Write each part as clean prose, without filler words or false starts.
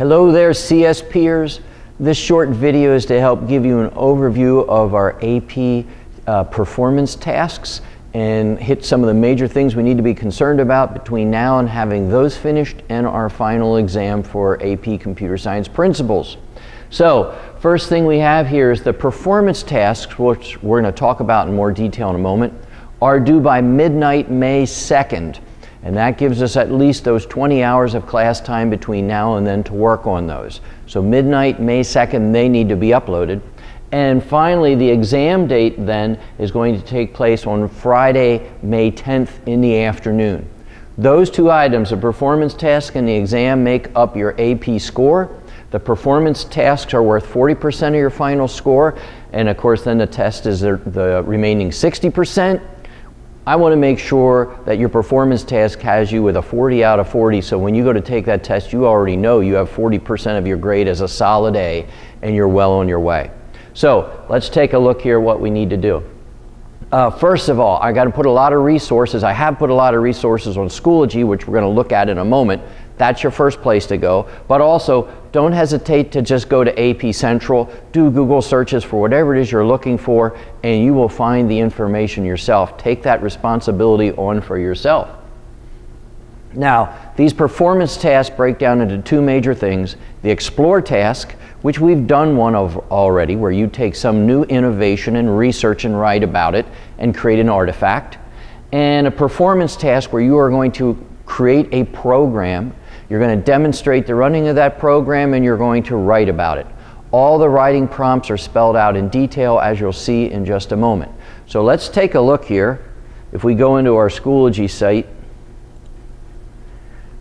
Hello there, CSPers. This short video is to help give you an overview of our AP performance tasks and hit some of the major things we need to be concerned about between now and having those finished and our final exam for AP Computer Science Principles. So, first thing we have here is the performance tasks, which we're going to talk about in more detail in a moment, are due by midnight, May 2nd. And that gives us at least those 20 hours of class time between now and then to work on those. So midnight, May 2nd, they need to be uploaded. And finally, the exam date then is going to take place on Friday, May 10th in the afternoon. Those two items, the performance task and the exam, make up your AP score. The performance tasks are worth 40% of your final score, and of course then the test is the remaining 60%. I want to make sure that your performance task has you with a 40 out of 40, so when you go to take that test, you already know you have 40% of your grade as a solid A, and you're well on your way. So let's take a look here what we need to do. First of all, I got to put a lot of resources. I have put a lot of resources on Schoology, which we're going to look at in a moment. That's your first place to go. But also, don't hesitate to just go to AP Central, do Google searches for whatever it is you're looking for, and you will find the information yourself. Take that responsibility on for yourself. Now, these performance tasks break down into two major things. The Explore task, which we've done one of already, where you take some new innovation and research and write about it and create an artifact. And a performance task where you are going to create a program. You're going to demonstrate the running of that program and you're going to write about it. All the writing prompts are spelled out in detail, as you'll see in just a moment. So let's take a look here. If we go into our Schoology site,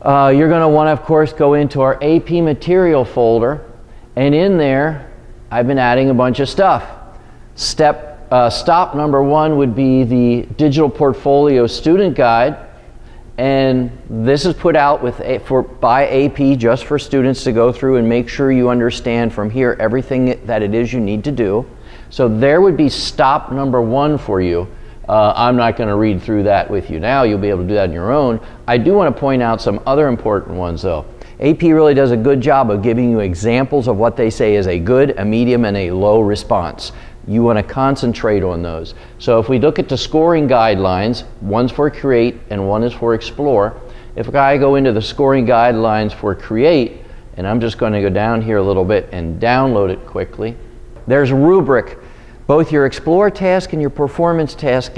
you're going to want to, of course, go into our AP material folder, and in there I've been adding a bunch of stuff. Stop number one would be the Digital Portfolio Student Guide. And this is put out by AP just for students to go through and make sure you understand from here everything that it is you need to do. So there would be stop number one for you. I'm not going to read through that with you now. You'll be able to do that on your own. I do want to point out some other important ones though. AP really does a good job of giving you examples of what they say is a good, a medium, and a low response. You want to concentrate on those. So if we look at the scoring guidelines, one's for Create and one is for Explore. If I go into the scoring guidelines for Create, and I'm just going to go down here a little bit and download it quickly, there's a rubric. Both your Explore task and your performance task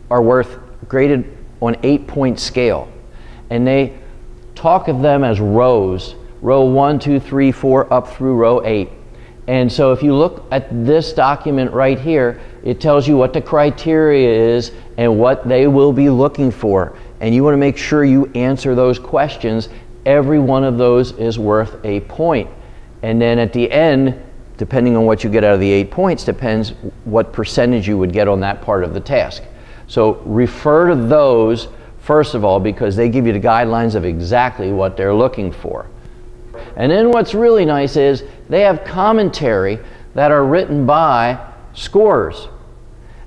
are graded on 8-point scale. And they talk of them as rows, row 1, 2, 3, 4, up through row 8. And so if you look at this document right here, it tells you what the criteria is and what they will be looking for. And you want to make sure you answer those questions. Every one of those is worth a point. And then at the end, depending on what you get out of the 8 points, depends what percentage you would get on that part of the task. So refer to those, first of all, because they give you the guidelines of exactly what they're looking for. And then what's really nice is they have commentary that are written by scorers.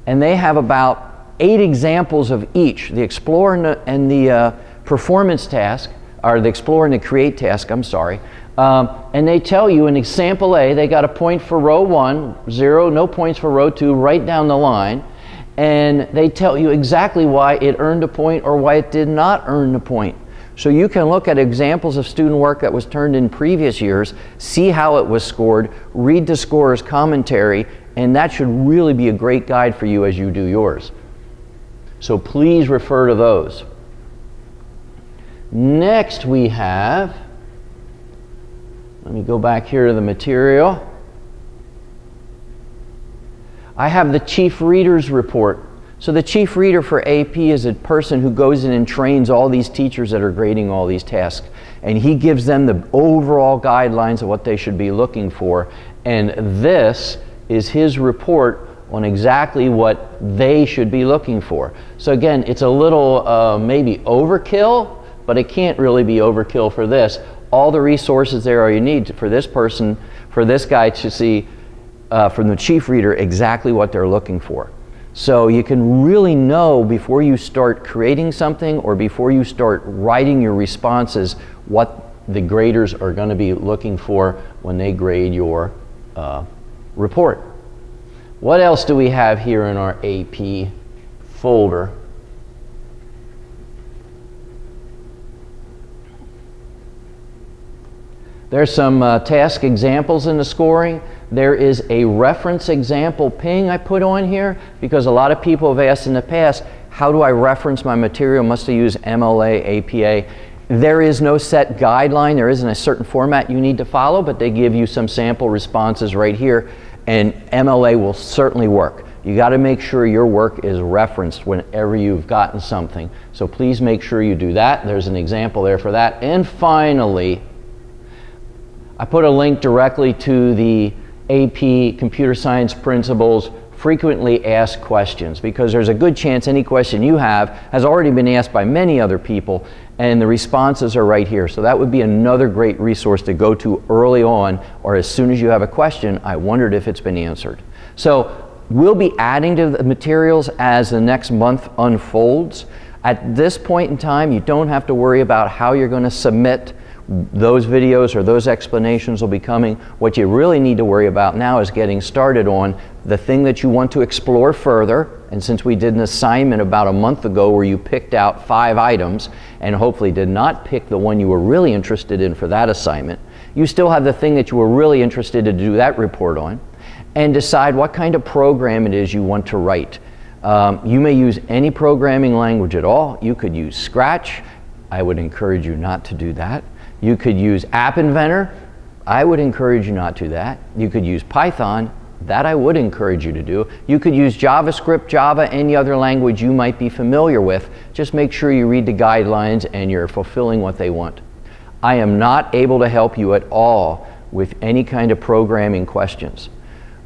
And they have about 8 examples of each, the Explore and the performance task, or the Explore and the Create task, I'm sorry. And they tell you in example A, they got a point for row 1, 0, no points for row 2, right down the line. And they tell you exactly why it earned a point or why it did not earn a point. So you can look at examples of student work that was turned in previous years, see how it was scored, read the scorer's commentary, and that should really be a great guide for you as you do yours. So please refer to those. Next we have, let me go back here to the material. I have the Chief Reader's Report. So the chief reader for AP is a person who goes in and trains all these teachers that are grading all these tasks. And he gives them the overall guidelines of what they should be looking for. And this is his report on exactly what they should be looking for. So again, it's a little maybe overkill, but it can't really be overkill for this. All the resources there are you need for this person, for this guy to see from the chief reader exactly what they're looking for. So you can really know before you start creating something or before you start writing your responses what the graders are going to be looking for when they grade your report. What else do we have here in our AP folder? There's some task examples in the scoring. There is a reference example ping I put on here because a lot of people have asked in the past, how do I reference my material? Must I use MLA, APA? There is no set guideline. There isn't a certain format you need to follow, but they give you some sample responses right here, and MLA will certainly work. You got to make sure your work is referenced whenever you've gotten something. So please make sure you do that. There's an example there for that. And finally, I put a link directly to the AP Computer Science Principles Frequently Asked Questions, because there's a good chance any question you have has already been asked by many other people, and the responses are right here. So that would be another great resource to go to early on, or as soon as you have a question, I wondered if it's been answered. So we'll be adding to the materials as the next month unfolds. At this point in time, you don't have to worry about how you're going to submit those videos, or those explanations will be coming. What you really need to worry about now is getting started on the thing that you want to explore further. And since we did an assignment about a month ago where you picked out 5 items and hopefully did not pick the one you were really interested in for that assignment, you still have the thing that you were really interested to do that report on, and decide what kind of program it is you want to write. You may use any programming language at all. You could use Scratch. I would encourage you not to do that. You could use App Inventor. I would encourage you not to do that. You could use Python. That I would encourage you to do. You could use JavaScript, Java, any other language you might be familiar with. Just make sure you read the guidelines and you're fulfilling what they want. I am not able to help you at all with any kind of programming questions.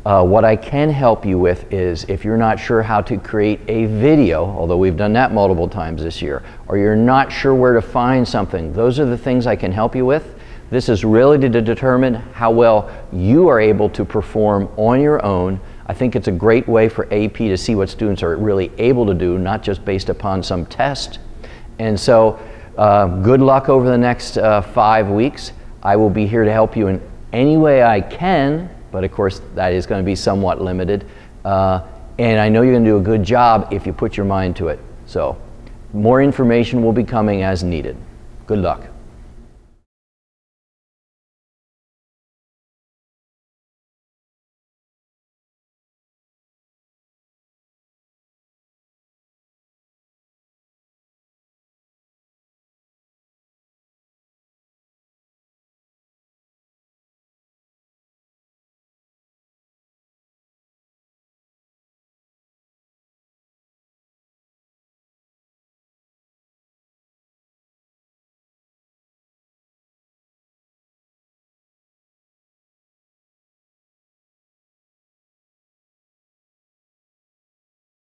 What I can help you with is if you're not sure how to create a video, although we've done that multiple times this year, or you're not sure where to find something, those are the things I can help you with. This is really to determine how well you are able to perform on your own. I think it's a great way for AP to see what students are really able to do, not just based upon some test. And so good luck over the next 5 weeks. I will be here to help you in any way I can, but of course that is going to be somewhat limited. And I know you're going to do a good job if you put your mind to it. So more information will be coming as needed. Good luck.